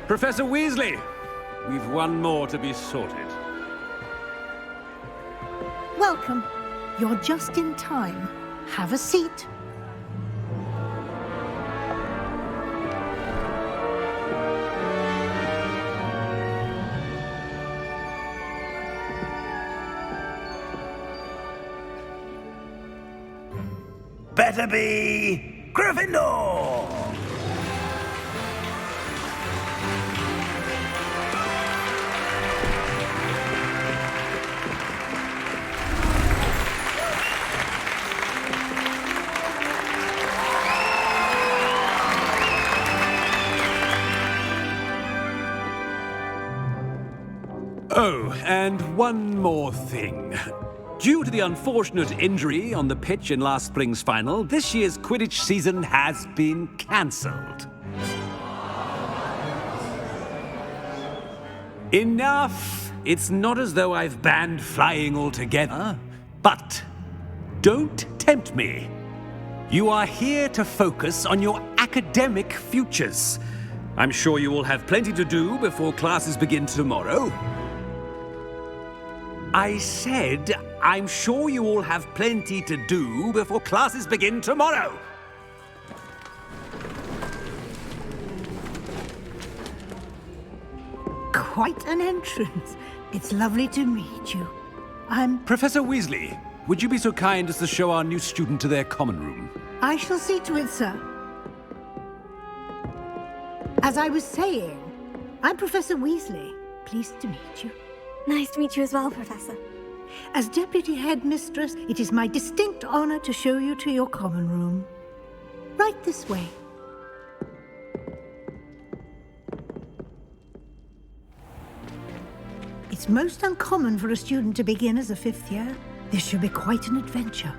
Professor Weasley, we've one more to be sorted. Welcome. You're just in time. Have a seat. Better be Gryffindor! Oh, and one more thing. Due to the unfortunate injury on the pitch in last spring's final, this year's Quidditch season has been cancelled. Enough! It's not as though I've banned flying altogether, but don't tempt me. You are here to focus on your academic futures. I'm sure you will have plenty to do before classes begin tomorrow. I said, I'm sure you all have plenty to do before classes begin tomorrow. Quite an entrance. It's lovely to meet you. I'm... Professor Weasley, would you be so kind as to show our new student to their common room? I shall see to it, sir. As I was saying, I'm Professor Weasley. Pleased to meet you. Nice to meet you as well, Professor. As Deputy Headmistress, it is my distinct honor to show you to your common room. Right this way. It's most uncommon for a student to begin as a fifth year. This should be quite an adventure.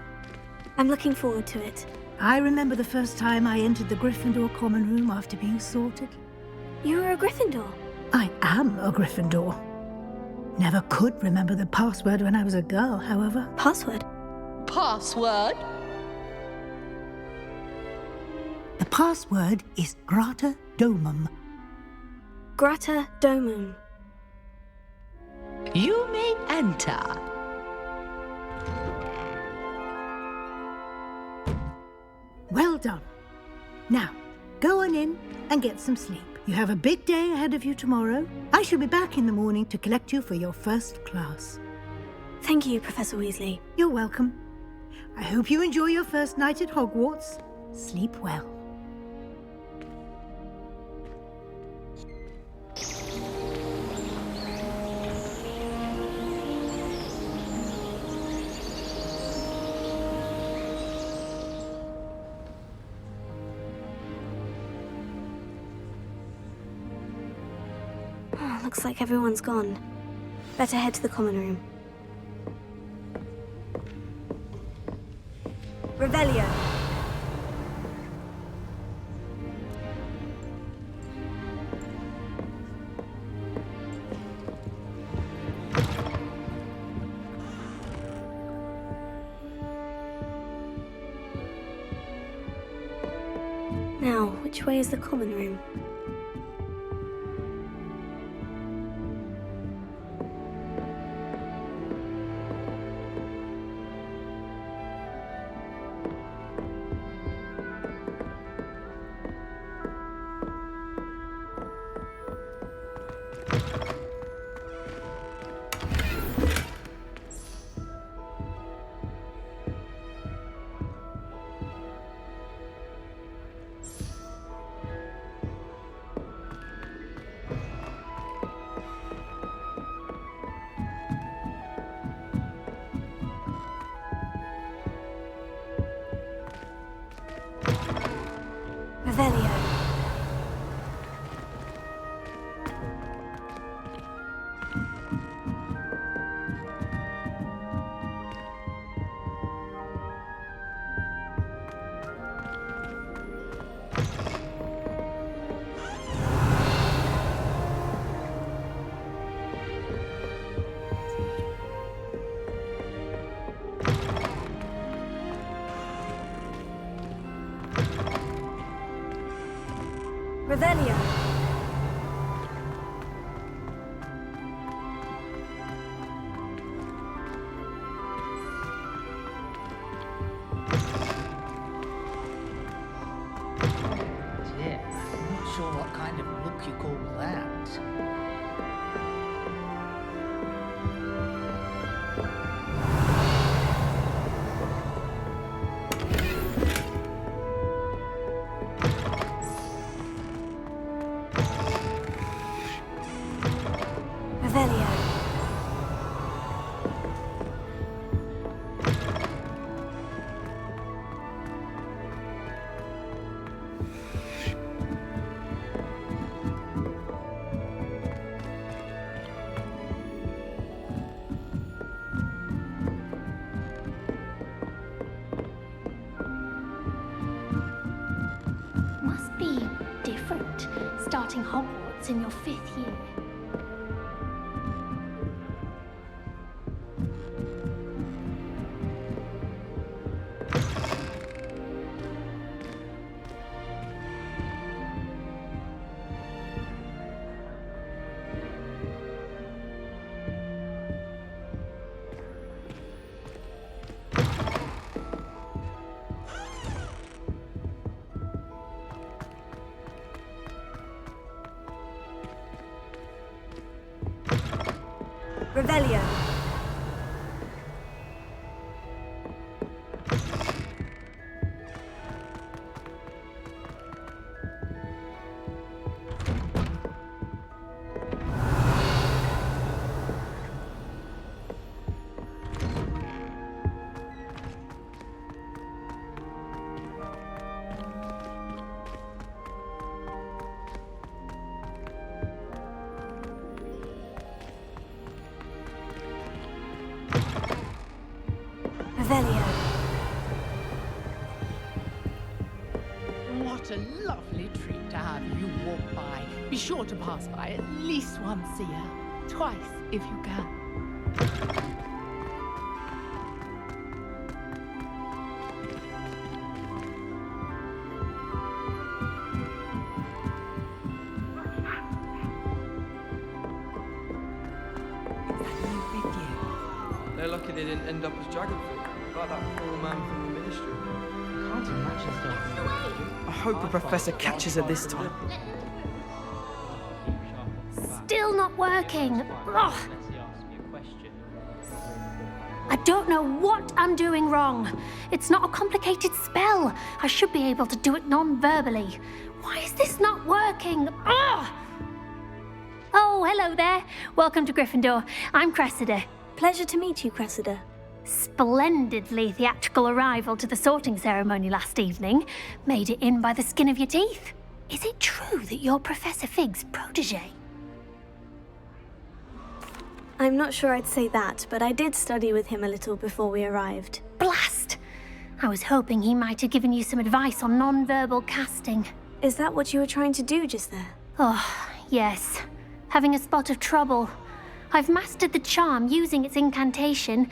I'm looking forward to it. I remember the first time I entered the Gryffindor common room after being sorted. You were a Gryffindor? I am a Gryffindor. Never could remember the password when I was a girl, however. Password? Password? The password is Grata Domum. Grata Domum. You may enter. Well done. Now, go on in and get some sleep. You have a big day ahead of you tomorrow. I shall be back in the morning to collect you for your first class. Thank you, Professor Weasley. You're welcome. I hope you enjoy your first night at Hogwarts. Sleep well. Looks like everyone's gone. Better head to the common room. Revelio. Now, which way is the common room? Revelio. Revelio. starting Hogwarts in your 5th year. Revelio. Revelio. What a lovely treat to have you walk by. Be sure to pass by at least once a year. Twice, if you can. They're lucky they didn't end up as dragon food, like that poor man from the ministry. Can't imagine stuff. I hope the professor catches her this time. Still not working. Ugh. I don't know what I'm doing wrong. It's not a complicated spell. I should be able to do it non-verbally. Why is this not working? Ugh. Oh, hello there. Welcome to Gryffindor. I'm Cressida. Pleasure to meet you, Cressida. Splendidly theatrical arrival to the sorting ceremony last evening. Made it in by the skin of your teeth. Is it true that you're Professor Fig's protege? I'm not sure I'd say that, but I did study with him a little before we arrived. Blast! I was hoping he might have given you some advice on non-verbal casting. Is that what you were trying to do just there? Oh, yes. Having a spot of trouble. I've mastered the charm using its incantation,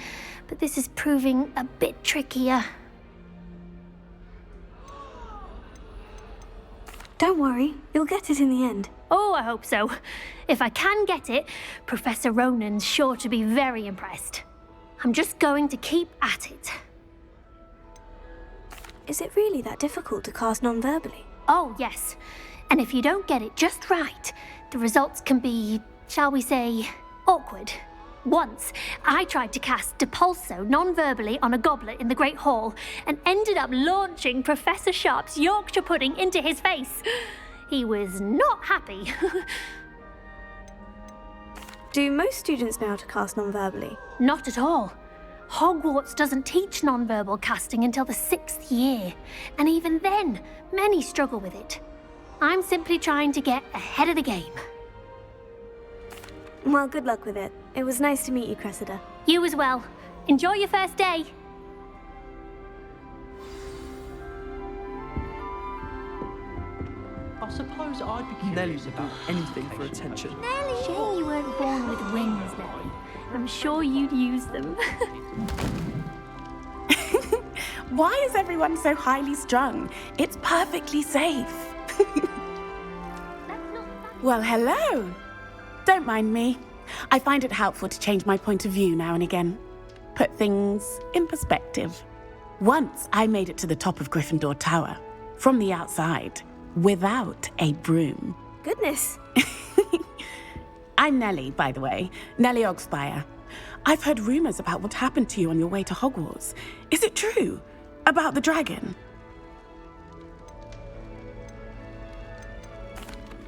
but this is proving a bit trickier. Don't worry, you'll get it in the end. Oh, I hope so. If I can get it, Professor Ronan's sure to be very impressed. I'm just going to keep at it. Is it really that difficult to cast non-verbally? Oh, yes. And if you don't get it just right, the results can be, shall we say, awkward. Once, I tried to cast Depulso non-verbally on a goblet in the Great Hall and ended up launching Professor Sharp's Yorkshire pudding into his face. He was not happy. Do most students know how to cast non-verbally? Not at all. Hogwarts doesn't teach non-verbal casting until the 6th year, and even then, many struggle with it. I'm simply trying to get ahead of the game. Well, good luck with it. It was nice to meet you, Cressida. You as well. Enjoy your first day. I suppose I'd be Nelly curious would do about anything for attention. Shame you weren't born with wings, Nelly. I'm sure you'd use them. Why is everyone so highly strung? It's perfectly safe. Well, hello. Don't mind me. I find it helpful to change my point of view now and again. Put things in perspective. Once I made it to the top of Gryffindor Tower, from the outside, without a broom. Goodness. I'm Nellie, by the way. Nellie Ogspire. I've heard rumors about what happened to you on your way to Hogwarts. Is it true? About the dragon?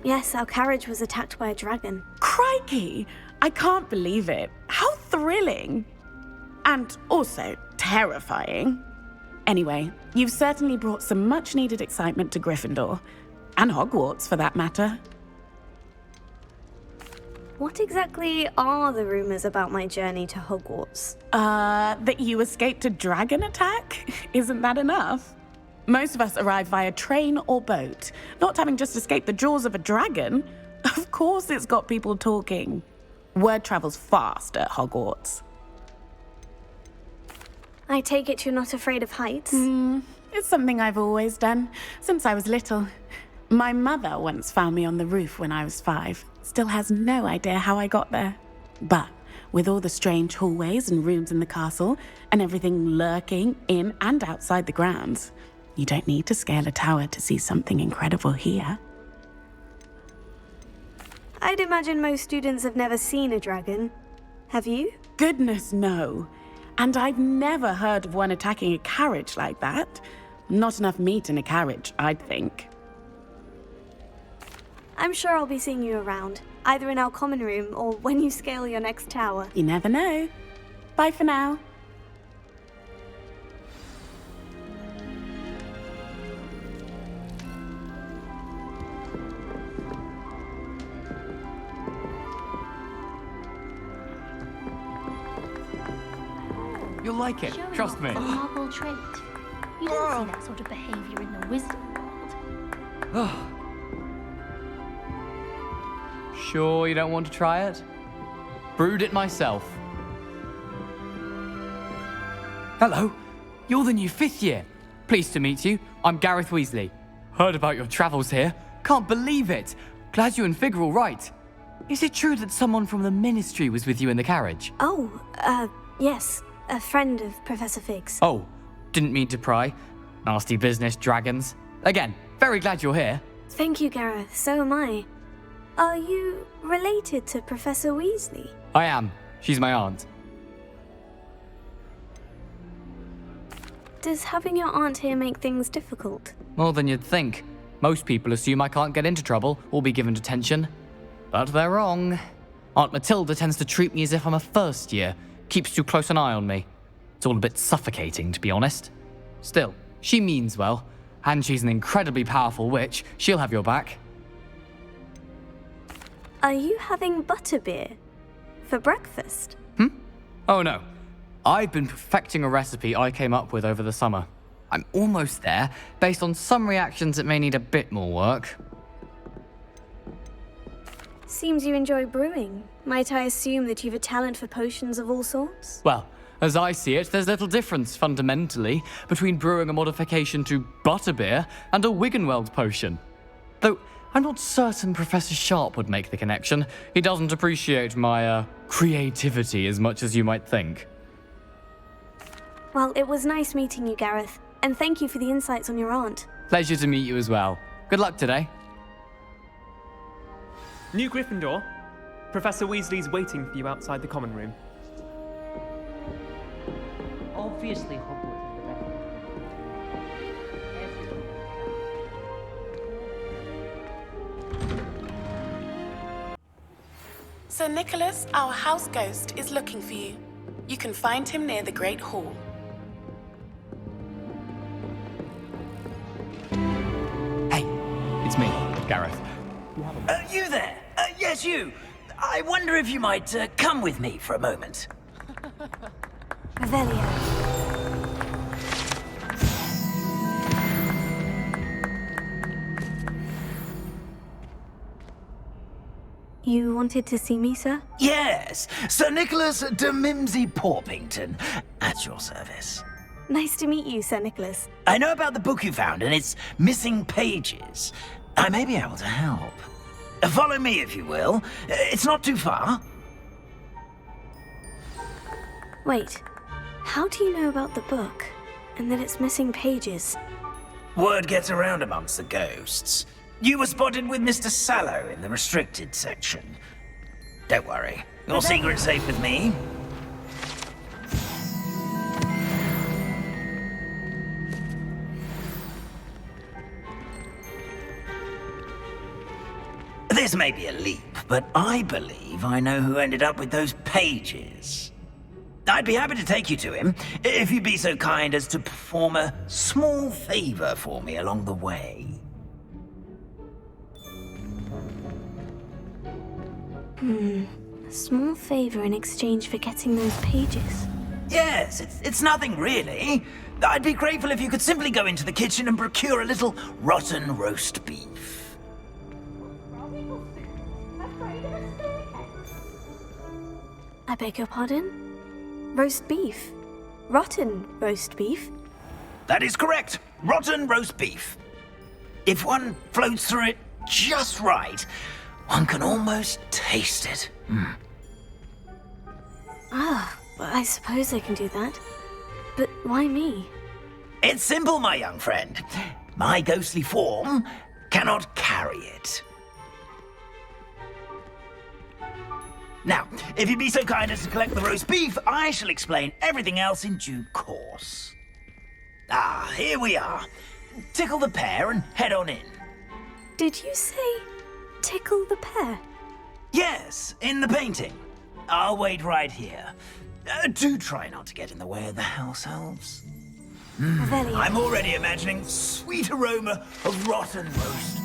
Yes, our carriage was attacked by a dragon. Crikey! I can't believe it. How thrilling! And also terrifying. Anyway, you've certainly brought some much-needed excitement to Gryffindor. And Hogwarts, for that matter. What exactly are the rumors about my journey to Hogwarts? That you escaped a dragon attack? Isn't that enough? Most of us arrive via train or boat, not having just escaped the jaws of a dragon. Of course it's got people talking. Word travels fast at Hogwarts. I take it you're not afraid of heights? It's something I've always done, since I was little. My mother once found me on the roof when I was 5. Still has no idea how I got there. But with all the strange hallways and rooms in the castle, and everything lurking in and outside the grounds, you don't need to scale a tower to see something incredible here. I'd imagine most students have never seen a dragon. Have you? Goodness, no. And I've never heard of one attacking a carriage like that. Not enough meat in a carriage, I'd think. I'm sure I'll be seeing you around, either in our common room or when you scale your next tower. You never know. Bye for now. You'll like it, Showing trust off me. is a novel trait. You don't see that sort of behaviour in the wizarding world. Sure you don't want to try it? Brewed it myself. Hello, you're the new 5th year. Pleased to meet you. I'm Gareth Weasley. Heard about your travels here. Can't believe it. Glad you and Fig are all right. Is it true that someone from the Ministry was with you in the carriage? Oh, yes. A friend of Professor Fig's. Oh, didn't mean to pry. Nasty business, dragons. Again, very glad you're here. Thank you, Gareth. So am I. Are you related to Professor Weasley? I am. She's my aunt. Does having your aunt here make things difficult? More than you'd think. Most people assume I can't get into trouble or be given detention. But they're wrong. Aunt Matilda tends to treat me as if I'm a first year. Keeps too close an eye on me. It's all a bit suffocating, to be honest. Still, she means well. And she's an incredibly powerful witch. She'll have your back. Are you having butterbeer for breakfast? Oh no. I've been perfecting a recipe I came up with over the summer. I'm almost there. Based on some reactions, it may need a bit more work. Seems you enjoy brewing. Might I assume that you've a talent for potions of all sorts? Well, as I see it, there's little difference, fundamentally, between brewing a modification to butterbeer and a Wiggenweld potion. Though, I'm not certain Professor Sharp would make the connection. He doesn't appreciate my, creativity as much as you might think. Well, it was nice meeting you, Gareth. And thank you for the insights on your aunt. Pleasure to meet you as well. Good luck today. New Gryffindor. Professor Weasley's waiting for you outside the common room. Obviously, Hogwarts is the best. Sir Nicholas, our house ghost, is looking for you. You can find him near the Great Hall. Hey, it's me, Gareth. You there? Yes, you. I wonder if you might come with me for a moment. Revelio. You wanted to see me, sir? Yes, Sir Nicholas de Mimsy Porpington, at your service. Nice to meet you, Sir Nicholas. I know about the book you found and its missing pages. I may be able to help. Follow me, if you will. It's not too far. Wait, how do you know about the book? And that it's missing pages? Word gets around amongst the ghosts. You were spotted with Mr. Sallow in the restricted section. Don't worry, your secret's safe with me. This may be a leap, but I believe I know who ended up with those pages. I'd be happy to take you to him, if you'd be so kind as to perform a small favor for me along the way. A small favor in exchange for getting those pages. Yes, it's nothing really. I'd be grateful if you could simply go into the kitchen and procure a little rotten roast beef. I beg your pardon? Roast beef? Rotten roast beef? That is correct. Rotten roast beef. If one floats through it just right, one can almost taste it. Ah, well, I suppose I can do that. But why me? It's simple, my young friend. My ghostly form cannot carry it. Now, if you'd be so kind as to collect the roast beef, I shall explain everything else in due course. Ah, here we are. Tickle the pear and head on in. Did you say tickle the pear? Yes, in the painting. I'll wait right here. Do try not to get in the way of the house elves. I'm already imagining sweet aroma of rotten roast.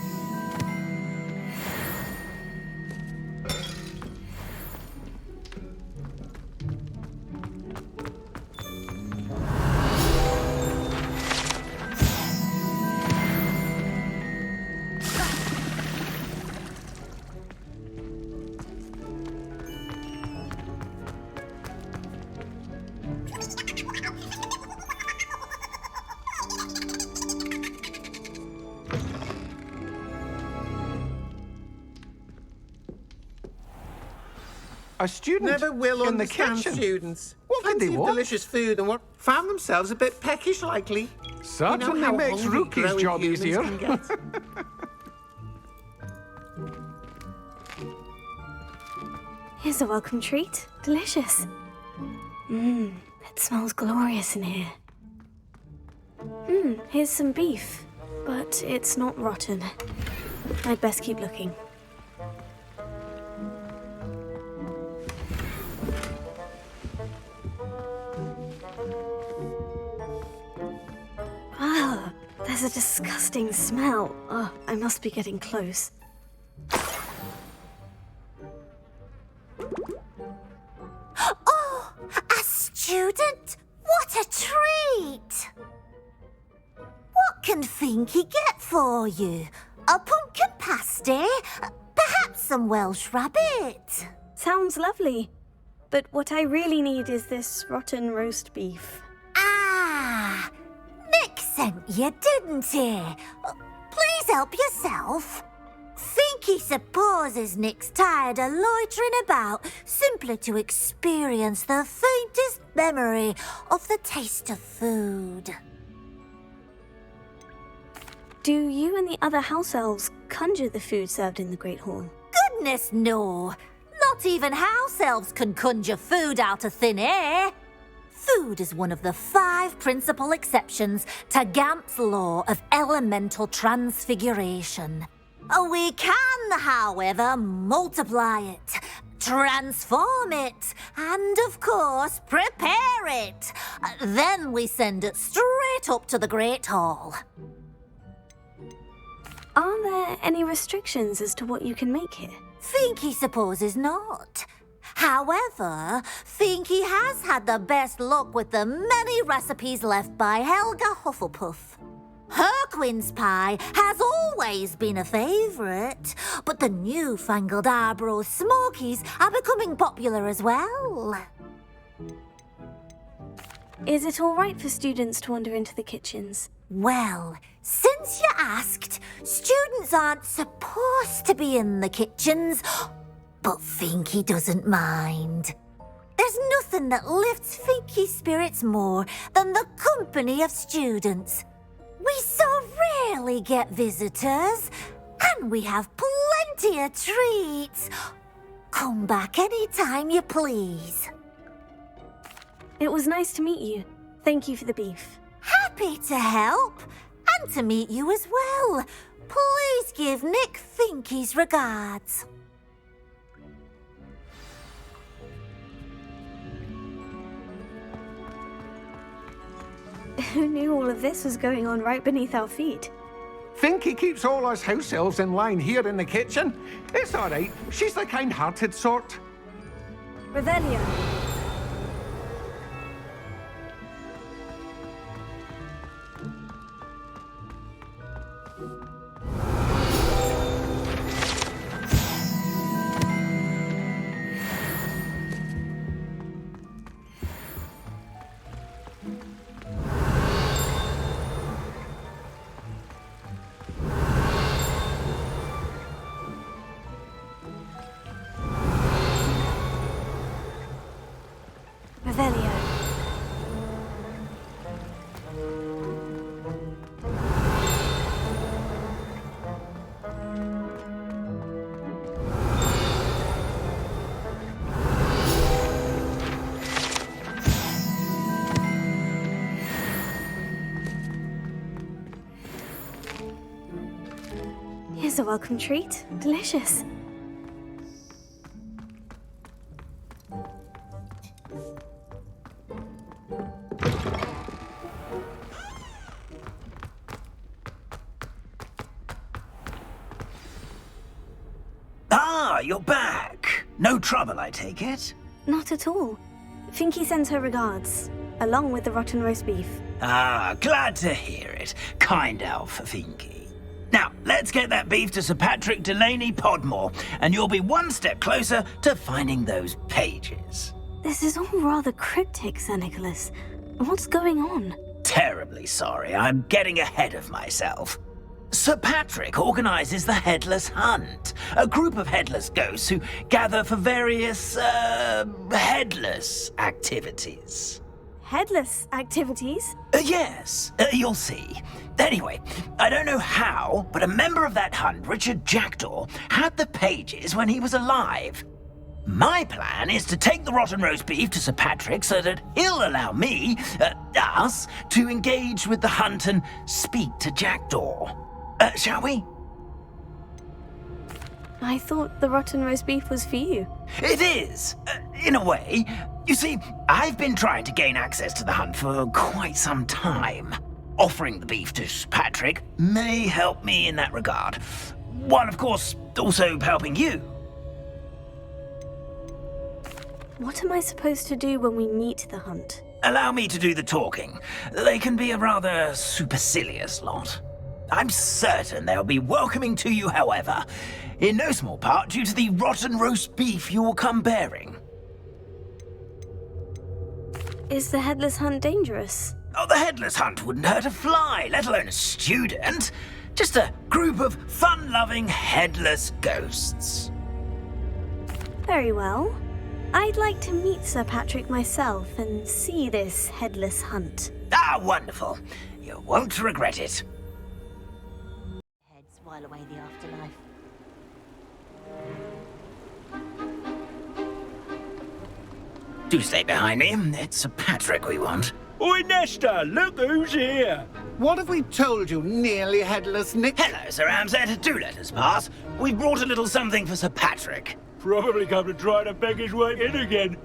A student Never will in the understand kitchen. students. What did Plenty they of want? delicious food and what found themselves a bit peckish, likely. Certainly how makes hungry Rookie's growing job humans easier. can get. Here's a welcome treat. Delicious. It smells glorious in here. Here's some beef, but it's not rotten. I'd best keep looking. Ah, there's a disgusting smell. Oh, I must be getting close. Oh, a student? What a treat! What can Finky get for you? A pumpkin pasty? Perhaps some Welsh rabbit? Sounds lovely. But what I really need is this rotten roast beef. Ah, Nick sent you, didn't he? Please help yourself. Finky supposes Nick's tired of loitering about simply to experience the faintest memory of the taste of food. Do you and the other house elves conjure the food served in the Great Hall? Goodness, no. Not even house elves can conjure food out of thin air. Food is one of the 5 principal exceptions to Gamp's law of elemental transfiguration. We can, however, multiply it, transform it, and, of course, prepare it. Then we send it straight up to the Great Hall. Are there any restrictions as to what you can make here? Finky supposes not. However, Finky has had the best luck with the many recipes left by Helga Hufflepuff. Her quince pie has always been a favourite, but the newfangled Arbroath Smokies are becoming popular as well. Is it all right for students to wander into the kitchens? Well, since you asked, students aren't supposed to be in the kitchens, but Finky doesn't mind. There's nothing that lifts Finky's spirits more than the company of students. We so rarely get visitors, and we have plenty of treats. Come back any time you please. It was nice to meet you. Thank you for the beef. Happy to help, and to meet you as well. Please give Nick Finky's regards. Who knew all of this was going on right beneath our feet? Finky keeps all us house elves in line here in the kitchen. It's all right. She's the kind-hearted sort. Revelio. Revelio. Here's a welcome treat. Delicious. Ah, you're back. No trouble, I take it? Not at all. Finky sends her regards, along with the rotten roast beef. Ah, glad to hear it. Kind elf, Finky. Now, let's get that beef to Sir Patrick Delaney Podmore, and you'll be one step closer to finding those pages. This is all rather cryptic, Sir Nicholas. What's going on? Terribly sorry, I'm getting ahead of myself. Sir Patrick organises the Headless Hunt, a group of headless ghosts who gather for various, headless activities. Headless activities? Yes, you'll see. Anyway, I don't know how, but a member of that hunt, Richard Jackdaw, had the pages when he was alive. My plan is to take the rotten roast beef to Sir Patrick so that he'll allow me, us, to engage with the hunt and speak to Jackdaw. Shall we? I thought the rotten roast beef was for you. It is, in a way. You see, I've been trying to gain access to the hunt for quite some time. Offering the beef to Sir Patrick may help me in that regard. While, of course, also helping you. What am I supposed to do when we meet the hunt? Allow me to do the talking. They can be a rather supercilious lot. I'm certain they'll be welcoming to you, however, in no small part due to the rotten roast beef you will come bearing. Is the Headless Hunt dangerous? Oh, the Headless Hunt wouldn't hurt a fly, let alone a student. Just a group of fun-loving headless ghosts. Very well. I'd like to meet Sir Patrick myself and see this Headless Hunt. Ah, wonderful. You won't regret it. Heads while away the afterlife. Do stay behind me. It's Sir Patrick we want. Oi, Nesta, look who's here. What have we told you, nearly headless Nick? Hello, Sir Ramsay. Do let us pass. We've brought a little something for Sir Patrick. Probably come to try to beg his way in again.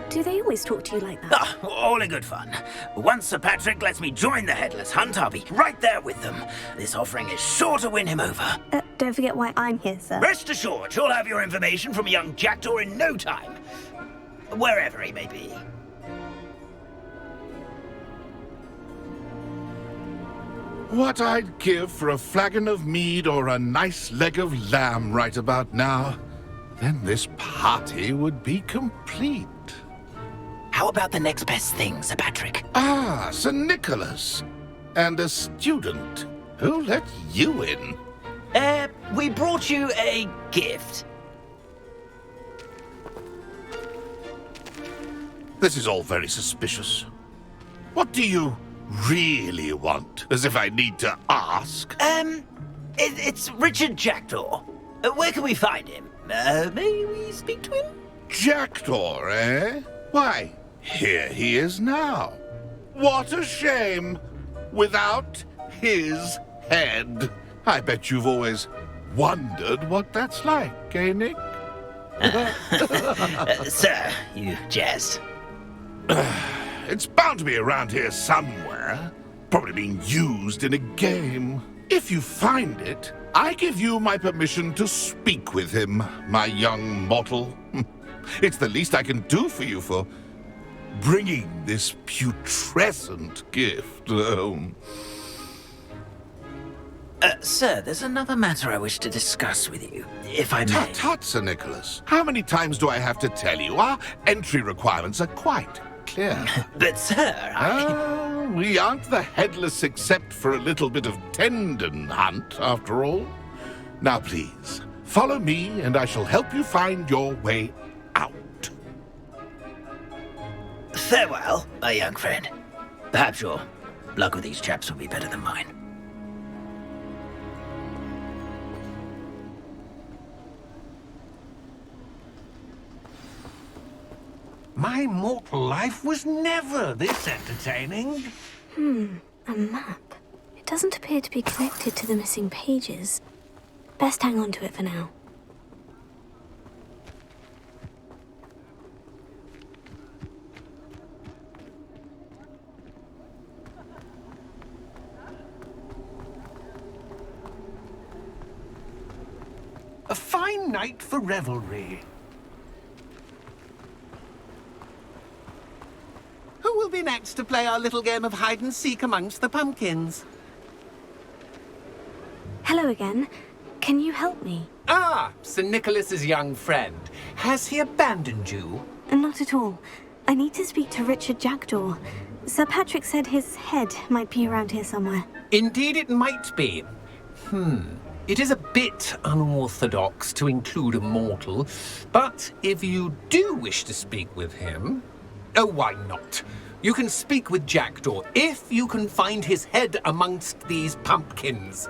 Do they always talk to you like that? Ah, all in good fun. Once Sir Patrick lets me join the Headless Hunt, I'll be right there with them. This offering is sure to win him over. Don't forget why I'm here, sir. Rest assured, you'll have your information from a young Jackdaw in no time. Wherever he may be. What I'd give for a flagon of mead or a nice leg of lamb right about now. Then this party would be complete. How about the next best thing, Sir Patrick? Ah, Sir Nicholas. And a student. Who let you in? We brought you a gift. This is all very suspicious. What do you really want? As if I need to ask. It's Richard Jackdaw. Where can we find him? May we speak to him? Jackdaw, eh? Why, here he is now. What a shame. Without his head. I bet you've always wondered what that's like, eh, Nick? Sir, you jest. It's bound to be around here somewhere. Probably being used in a game. If you find it, I give you my permission to speak with him, my young mortal. It's the least I can do for you for bringing this putrescent gift home. Sir, there's another matter I wish to discuss with you, if I may. Tut, tut, Sir Nicholas. How many times do I have to tell you? Our entry requirements are quite clear. But, sir, we aren't the Headless except for a little bit of tendon hunt, after all. Now, please, follow me, and I shall help you find your way out. Farewell, my young friend. Perhaps your luck with these chaps will be better than mine. My mortal life was never this entertaining. A map. It doesn't appear to be connected to the missing pages. Best hang on to it for now. A fine night for revelry. Who will be next to play our little game of hide and seek amongst the pumpkins? Hello again. Can you help me? Ah, Sir Nicholas's young friend. Has he abandoned you? Not at all. I need to speak to Richard Jackdaw. Sir Patrick said his head might be around here somewhere. Indeed it might be. It is a bit unorthodox to include a mortal, but if you do wish to speak with him... Oh, why not? You can speak with Jackdaw if you can find his head amongst these pumpkins.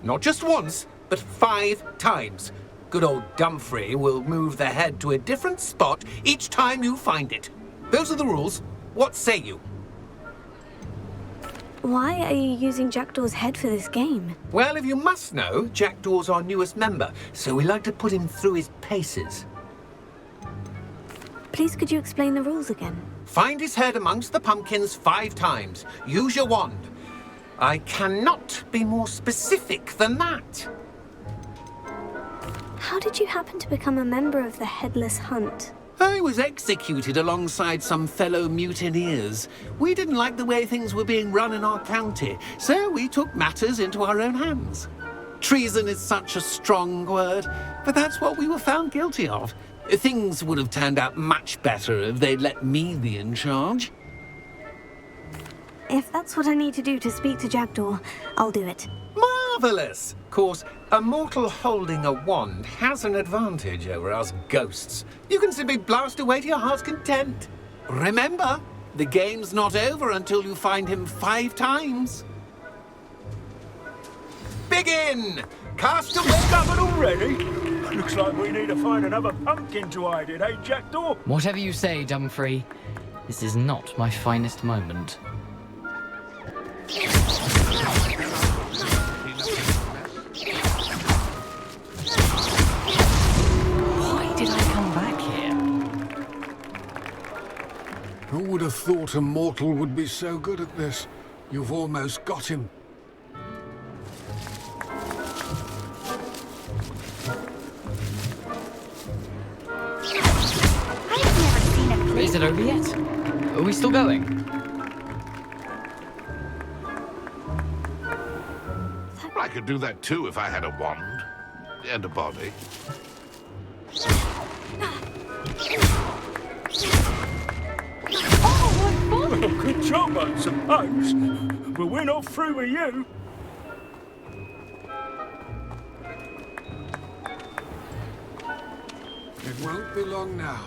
Not just once, but 5 times. Good old Dumfrey will move the head to a different spot each time you find it. Those are the rules. What say you? Why are you using Jackdaw's head for this game? Well, if you must know, Jackdaw's our newest member, so we like to put him through his paces. Please could you explain the rules again? Find his head amongst the pumpkins 5 times. Use your wand. I cannot be more specific than that. How did you happen to become a member of the Headless Hunt? I was executed alongside some fellow mutineers. We didn't like the way things were being run in our county, so we took matters into our own hands. Treason is such a strong word, but that's what we were found guilty of. Things would have turned out much better if they'd let me be in charge. If that's what I need to do to speak to Jackdaw, I'll do it. Marvellous! Of course, a mortal holding a wand has an advantage over us ghosts. You can simply blast away to your heart's content. Remember, the game's not over until you find him 5 times. Begin! Cast away... Discovered already? Looks like we need to find another pumpkin to hide in, eh, Jackdaw? Whatever you say, Dumfrey. This is not my finest moment. Why did I come back here? Who would have thought a mortal would be so good at this? You've almost got him. Is it over yet? Are we still going? I could do that too if I had a wand and a body. Well, good job, I suppose. But we're not through with you. It won't be long now.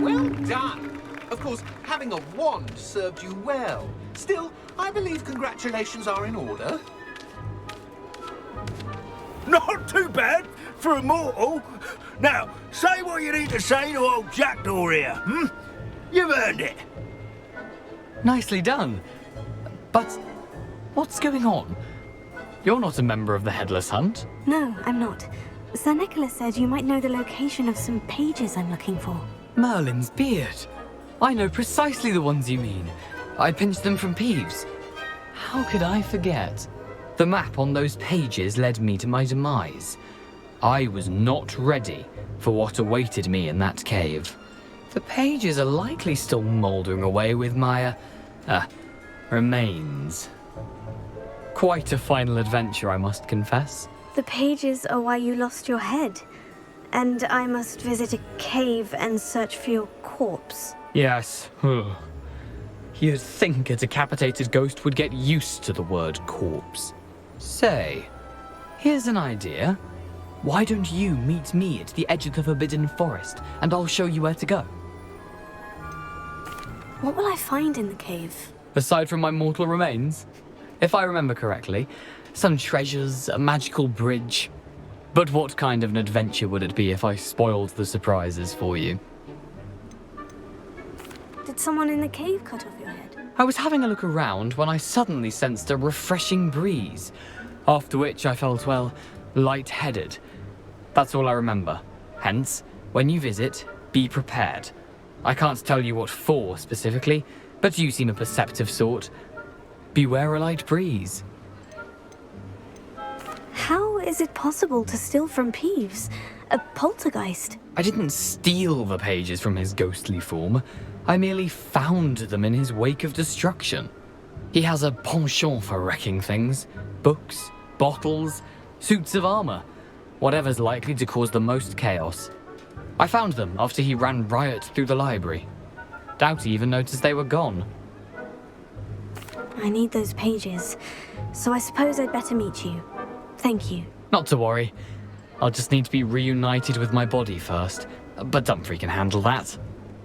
Well done! Of course, having a wand served you well. Still, I believe congratulations are in order. Not too bad for a mortal. Now, say what you need to say to old Jackdaw here, You've earned it. Nicely done. But what's going on? You're not a member of the Headless Hunt. No, I'm not. Sir Nicholas said you might know the location of some pages I'm looking for. Merlin's beard. I know precisely the ones you mean. I pinched them from Peeves. How could I forget? The map on those pages led me to my demise. I was not ready for what awaited me in that cave. The pages are likely still mouldering away with my, remains. Quite a final adventure, I must confess. The pages are why you lost your head. And I must visit a cave and search for your corpse. Yes. You'd think a decapitated ghost would get used to the word corpse. Say, here's an idea. Why don't you meet me at the edge of the Forbidden Forest, and I'll show you where to go? What will I find in the cave? Aside from my mortal remains? If I remember correctly, some treasures, a magical bridge. But what kind of an adventure would it be if I spoiled the surprises for you? Did someone in the cave cut off your head? I was having a look around when I suddenly sensed a refreshing breeze, after which I felt, well, lightheaded. That's all I remember. Hence, when you visit, be prepared. I can't tell you what for specifically, but you seem a perceptive sort. Beware a light breeze. How is it possible to steal from Peeves? A poltergeist? I didn't steal the pages from his ghostly form. I merely found them in his wake of destruction. He has a penchant for wrecking things. Books, bottles, suits of armor. Whatever's likely to cause the most chaos. I found them after he ran riot through the library. Doubt he even noticed they were gone. I need those pages, so I suppose I'd better meet you. Thank you. Not to worry. I'll just need to be reunited with my body first. But Dumfries can handle that.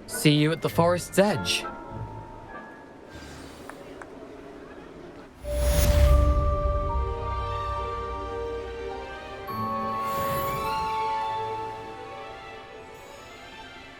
See you at the forest's edge.